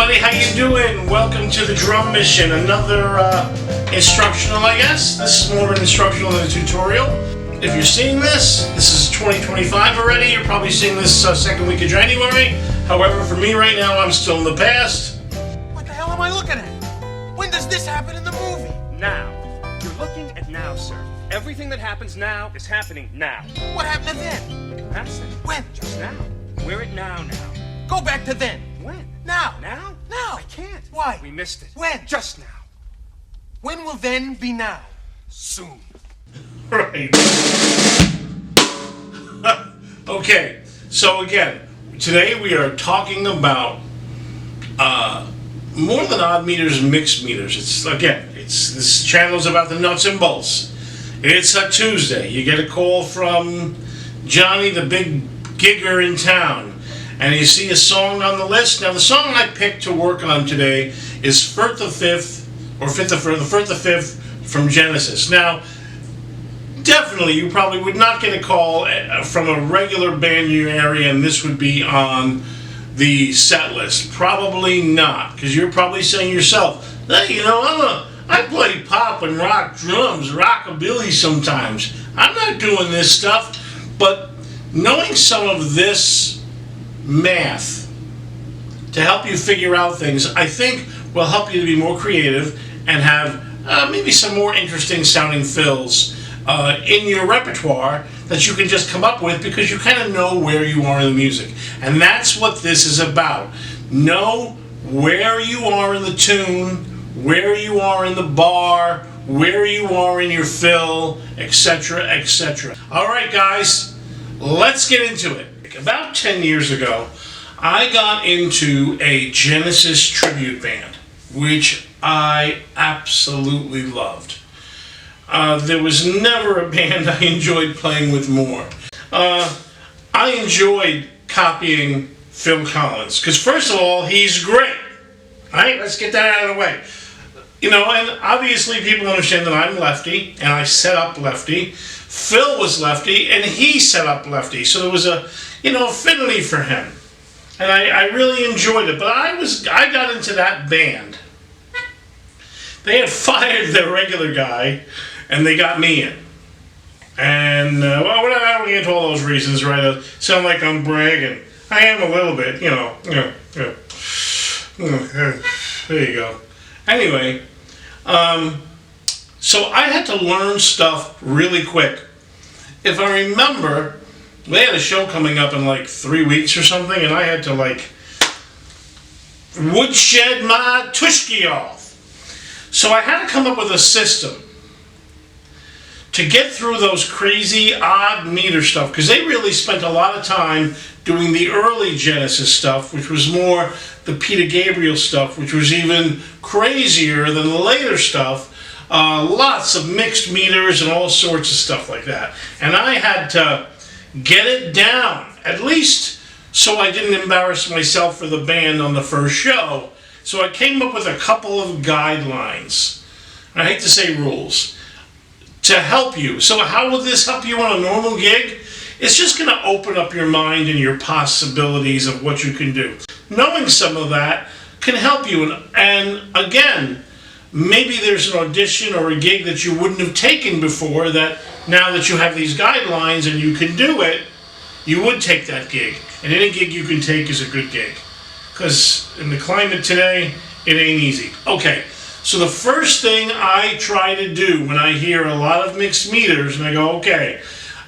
everybody, how you doing? Welcome to the Drum Mission, another instructional, I guess. This is more of an instructional than a tutorial. If you're seeing this is 2025 already. You're probably seeing this second week of January. However, for me right now, I'm still in the past. What the hell am I looking at? When does this happen in the movie? Now. You're looking at now, sir. Everything that happens now is happening now. What happened then? That's it. When? Just now. We're at now. Go back to then. When? Now. Now? Now. I can't. Why? We missed it. When? Just now. When will then be now? Soon. Right. Okay, so again, today we are talking about more than odd meters, mixed meters. This channel is about the nuts and bolts. It's a Tuesday. You get a call from Johnny, the big gigger in town, and you see a song on the list. Now, the song I picked to work on today is Firth the Fifth from Genesis. Now, definitely, you probably would not get a call from a regular band in your area, and this would be on the set list. Probably not, because you're probably saying yourself, hey, you know, I play pop and rock drums, rockabilly sometimes. I'm not doing this stuff. But knowing some of this math to help you figure out things, I think will help you to be more creative and have maybe some more interesting sounding fills in your repertoire that you can just come up with because you kind of know where you are in the music. And that's what this is about. Know where you are in the tune, where you are in the bar, where you are in your fill, etc., etc. Alright guys, let's get into it. About 10 years ago, I got into a Genesis tribute band, which I absolutely loved. There was never a band I enjoyed playing with more. I enjoyed copying Phil Collins, because first of all, he's great. Alright, let's get that out of the way. You know, and obviously people understand that I'm lefty, and I set up lefty. Phil was lefty, and he set up lefty, so there was a, affinity for him. And I really enjoyed it, but I got into that band. They had fired their regular guy, and they got me in. And, well, we're not going into all those reasons, right? I sound like I'm bragging. I am a little bit, There you go. Anyway, so I had to learn stuff really quick. If I remember, they had a show coming up in like 3 weeks or something, and I had to woodshed my tushki off. So I had to come up with a system to get through those crazy odd meter stuff, because they really spent a lot of time doing the early Genesis stuff, which was more the Peter Gabriel stuff, which was even crazier than the later stuff. Lots of mixed meters and all sorts of stuff like that. And I had to get it down, at least so I didn't embarrass myself for the band on the first show. So I came up with a couple of guidelines. I hate to say rules. To help you. So how will this help you on a normal gig? It's just going to open up your mind and your possibilities of what you can do. Knowing some of that can help you. And again, maybe there's an audition or a gig that you wouldn't have taken before that now that you have these guidelines and you can do it, you would take that gig. And any gig you can take is a good gig. Because in the climate today, it ain't easy. Okay. So the first thing I try to do when I hear a lot of mixed meters, and I go, okay,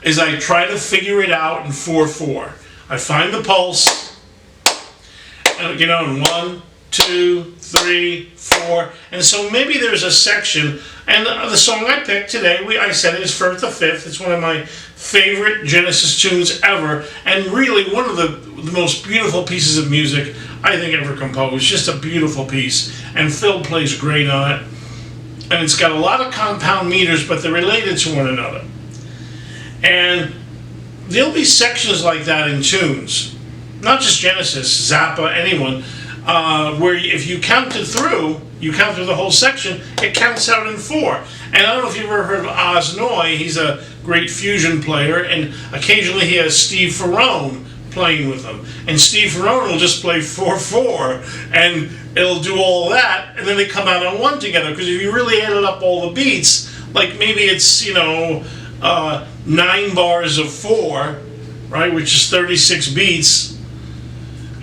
is I try to figure it out in 4/4. I find the pulse, and, in 1, 2, 3, 4, and so maybe there's a section, and the song I picked today, I said it is Firth the Fifth. It's one of my favorite Genesis tunes ever, and really one of the most beautiful pieces of music I think ever composed. Just a beautiful piece, and Phil plays great on it, and it's got a lot of compound meters, but they're related to one another. And there'll be sections like that in tunes, not just Genesis, Zappa, anyone, where if you count through the whole section, it counts out in 4. And I don't know if you've ever heard of Oz Noy. He's a great fusion player, and occasionally he has Steve Ferrone playing with them. And Steve Ferrone will just play 4/4, and it'll do all that, and then they come out on one together. Because if you really added up all the beats, like maybe it's 9 bars of 4, right, which is 36 beats,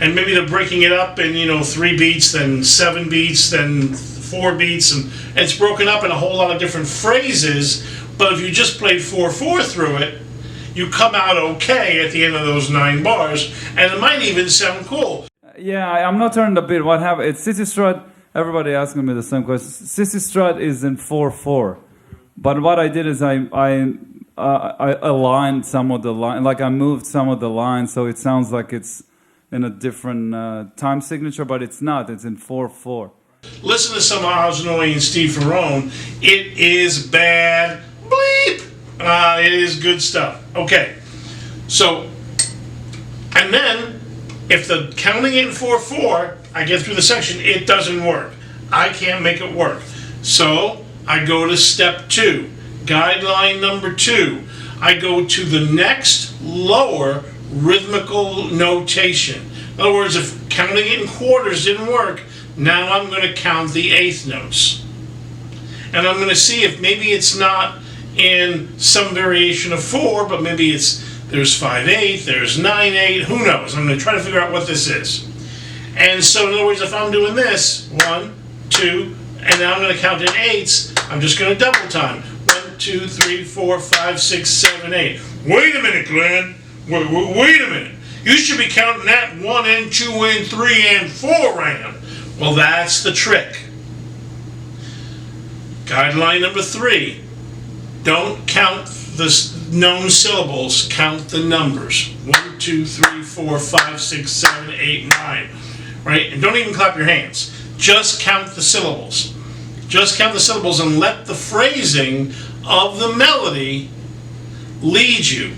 and maybe they're breaking it up in 3 beats, then 7 beats, then 4 beats, and it's broken up in a whole lot of different phrases. But if you just played 4/4 through it, you come out okay at the end of those 9 bars, and it might even sound cool. Yeah, I'm not turning the beat. What happened? It's Sissy Strut. Everybody asking me the same question. Sissy Strut is in 4/4, but what I did is I aligned some of the line, like I moved some of the lines, so it sounds like it's in a different time signature, but it's not. It's in 4/4. Listen to some Oznoy and Steve Ferrone. It is bad. Bleep. It is good stuff. Okay, so, and then if the counting it in 4/4, I get through the section, it doesn't work. I can't make it work. So I go to step 2, guideline number 2. I go to the next lower rhythmical notation. In other words, if counting it in quarters didn't work, now I'm going to count the eighth notes. And I'm going to see if maybe it's not in some variation of 4, but maybe there's 5/8, there's 9/8, who knows? I'm going to try to figure out what this is. And so in other words, if I'm doing this, 1, 2, and now I'm going to count in 8s, I'm just going to double time. 1, 2, 3, 4, 5, 6, 7, 8. Wait a minute, Glenn. Wait a minute. You should be counting that 1 and 2 and 3 and 4 and. Well, that's the trick. Guideline number 3. Don't count the known syllables, count the numbers. 1, 2, 3, 4, 5, 6, 7, 8, 9. Right? And don't even clap your hands. Just count the syllables. Just count the syllables and let the phrasing of the melody lead you.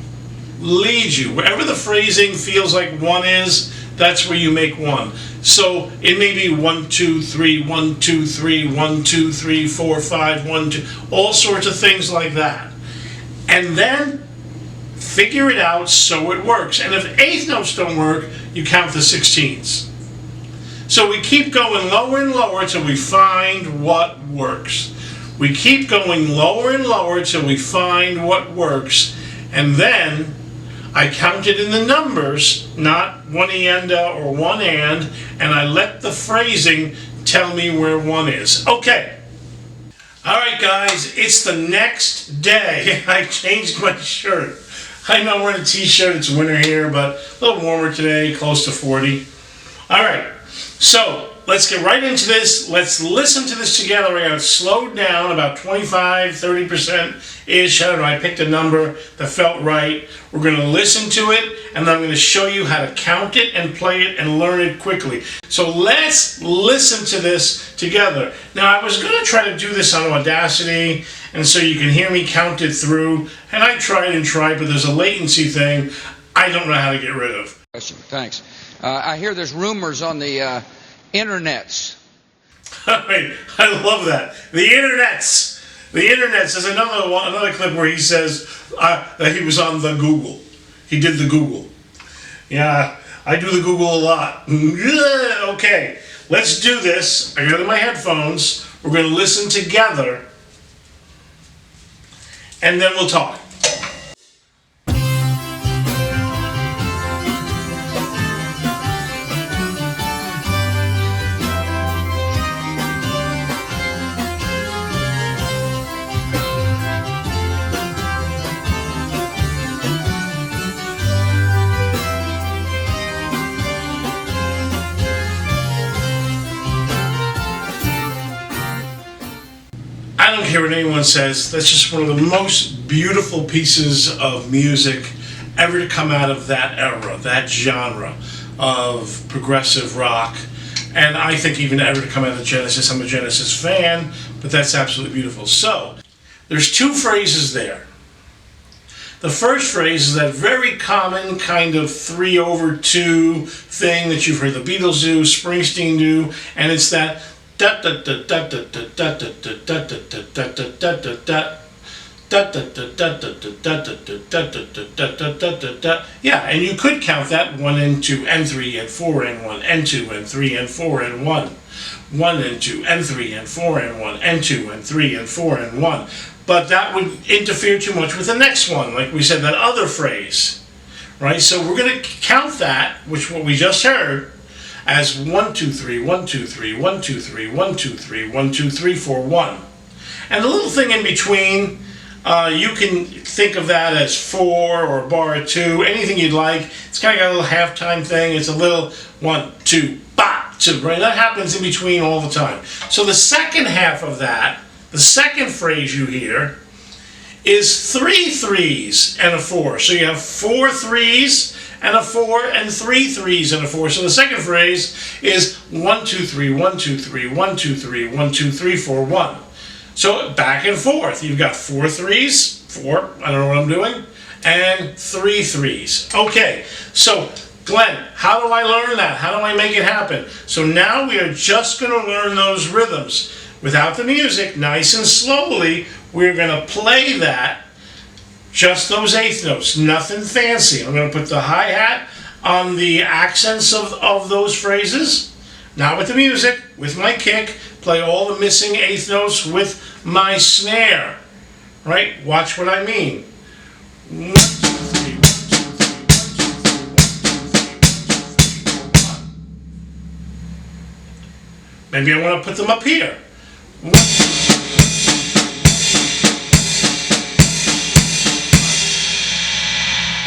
Lead you. Wherever the phrasing feels like 1 is, that's where you make 1. So it may be 1, 2, 3, 1, 2, 3, 1, 2, 3, 4, 5, 1, 2, all sorts of things like that. And then figure it out so it works. And if eighth notes don't work, you count the 16ths. So we keep going lower and lower till we find what works. We keep going lower and lower till we find what works. And then I count it in the numbers, not 1 ienda or 1 and I let the phrasing tell me where 1 is. Okay. Alright guys, it's the next day. I changed my shirt. I know I'm wearing a t-shirt, it's winter here, but a little warmer today, close to 40. Alright, so let's get right into this. Let's listen to this together. I got it slowed down about 25-30%-ish. I don't know, I picked a number that felt right. We're going to listen to it, and then I'm going to show you how to count it and play it and learn it quickly. So let's listen to this together. Now, I was going to try to do this on Audacity, and so you can hear me count it through, and I tried and tried, but there's a latency thing I don't know how to get rid of. Thanks. I hear there's rumors on the internets. I love that. The internets. The internets. There's another clip where he says that he was on the Google. He did the Google. Yeah, I do the Google a lot. Okay, let's do this. I got it in my headphones. We're going to listen together, and then we'll talk. I don't care what anyone says, that's just one of the most beautiful pieces of music ever to come out of that era, that genre of progressive rock. And I think even ever to come out of Genesis. I'm a Genesis fan, but that's absolutely beautiful. So, there's 2 phrases there. The first phrase is that very common kind of 3/2 thing that you've heard the Beatles do, Springsteen do, and it's that da da da da da da da da da da da da da da. Yeah, and you could count that 1 and 2 and 3 and 4 and 1 and 2 and 3 and 4 and 1. 1 and 2 and 3 and 4 and 1 and 2 and 3 and 4 and 1. But that would interfere too much with the next one, like we said, that other phrase. Right? So we're going to count that, which what we just heard, as 1, 2, 3, 1, 2, 3, 1, 2, 3, 1, 2, 3, 1, 2, 3, 4, 1. And the little thing in between, you can think of that as 4 or bar 2, anything you'd like. It's kind of got a little halftime thing. It's a little 1, 2, ba, 2, right? That happens in between all the time. So the second half of that, the second phrase you hear, is 3 3s and a 4. So you have 4 3s and a 4 and 3 3s and a 4. So the second phrase is 1, 2, 3, 1, 2, 3, 1, 2, 3, 1, 2, 3, 4, 1. So back and forth. You've got 4 3s, 4, I don't know what I'm doing, and 3 3s. Okay, so Glenn, how do I learn that? How do I make it happen? So now we are just going to learn those rhythms. Without the music, nice and slowly, we're going to play that, just those eighth notes, nothing fancy. I'm going to put the hi-hat on the accents of those phrases, not with the music, with my kick, play all the missing eighth notes with my snare, right? Watch what I mean. 1, 2, 3, 1, 2, 3, 1, 2, 3, 1, 2, 3, 1, 1. Maybe I want to put them up here. 1, 2, 3.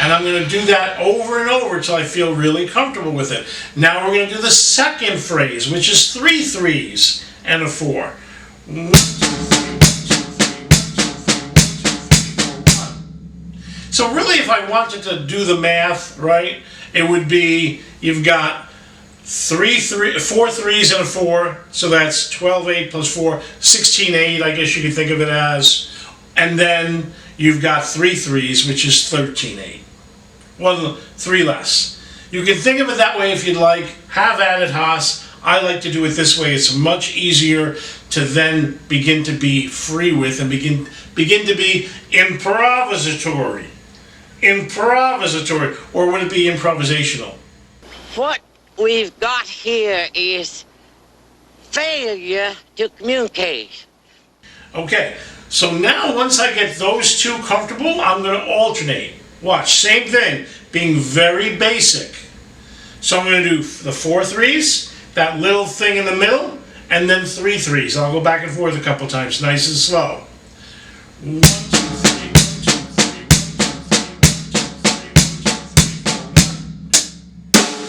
And I'm going to do that over and over until I feel really comfortable with it. Now we're going to do the second phrase, which is 3 3s and a 4. 1, 2, 3, 1, 2, 3, 1, 2, 3, 1, 2, 3, 4, 1. So really, if I wanted to do the math, right, it would be, you've got 4 3s and a 4, so that's 12 8 plus 4, 16 8, I guess you could think of it as. And then you've got 3 3s, which is 13 8. 3 less. You can think of it that way if you'd like. Have at it, Haas. I like to do it this way. It's much easier to then begin to be free with and begin to be improvisatory. Improvisatory. Or would it be improvisational? What we've got here is failure to communicate. Okay, so now once I get those two comfortable, I'm going to alternate. Watch, same thing, being very basic. So I'm going to do the 4 3s, that little thing in the middle, and then 3 3s. I'll go back and forth a couple times, nice and slow. 1, 2, 3, 1, 2, 3, 1, 2, 3, 1, 2,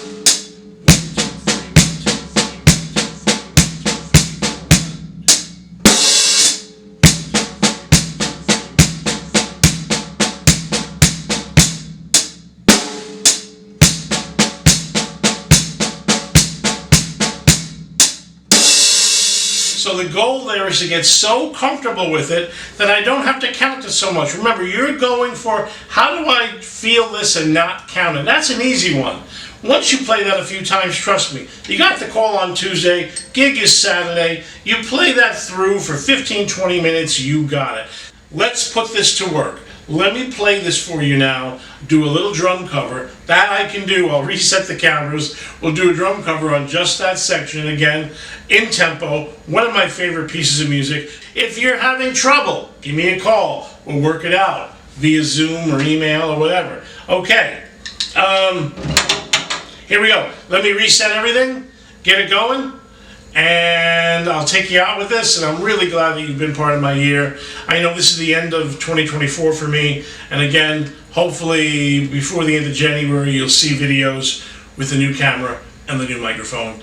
So the goal there is to get so comfortable with it that I don't have to count it so much. Remember, you're going for how do I feel this and not count it. That's an easy one. Once you play that a few times, trust me, you got the call on Tuesday, gig is Saturday, you play that through for 15-20 minutes, you got it. Let's put this to work. Let me play this for you now, do a little drum cover. That I can do. I'll reset the cameras. We'll do a drum cover on just that section again, in tempo, one of my favorite pieces of music. If you're having trouble, give me a call. We'll work it out via Zoom or email or whatever. Okay, here we go. Let me reset everything, get it going, and I'll take you out with this, and I'm really glad that you've been part of my year. I know this is the end of 2024 for me, and again, hopefully before the end of January, you'll see videos with the new camera and the new microphone.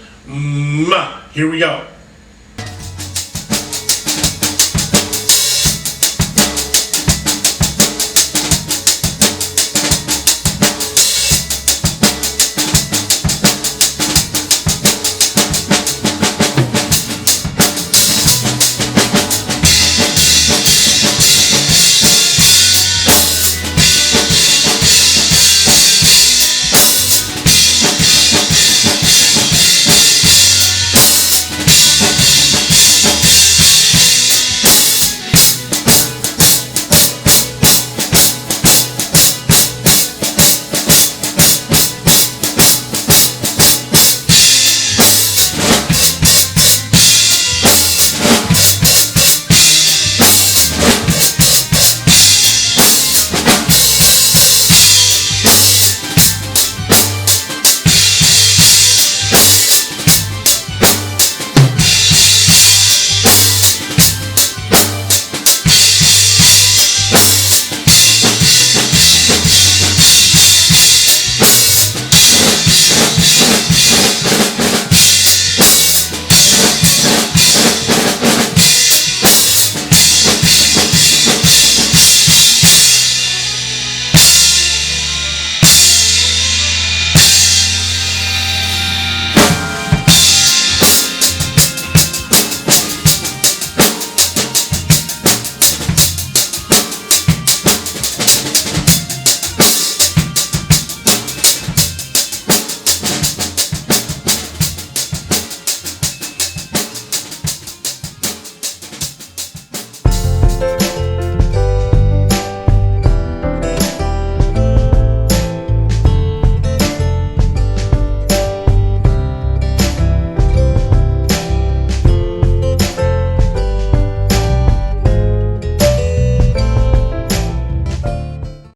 Here we go.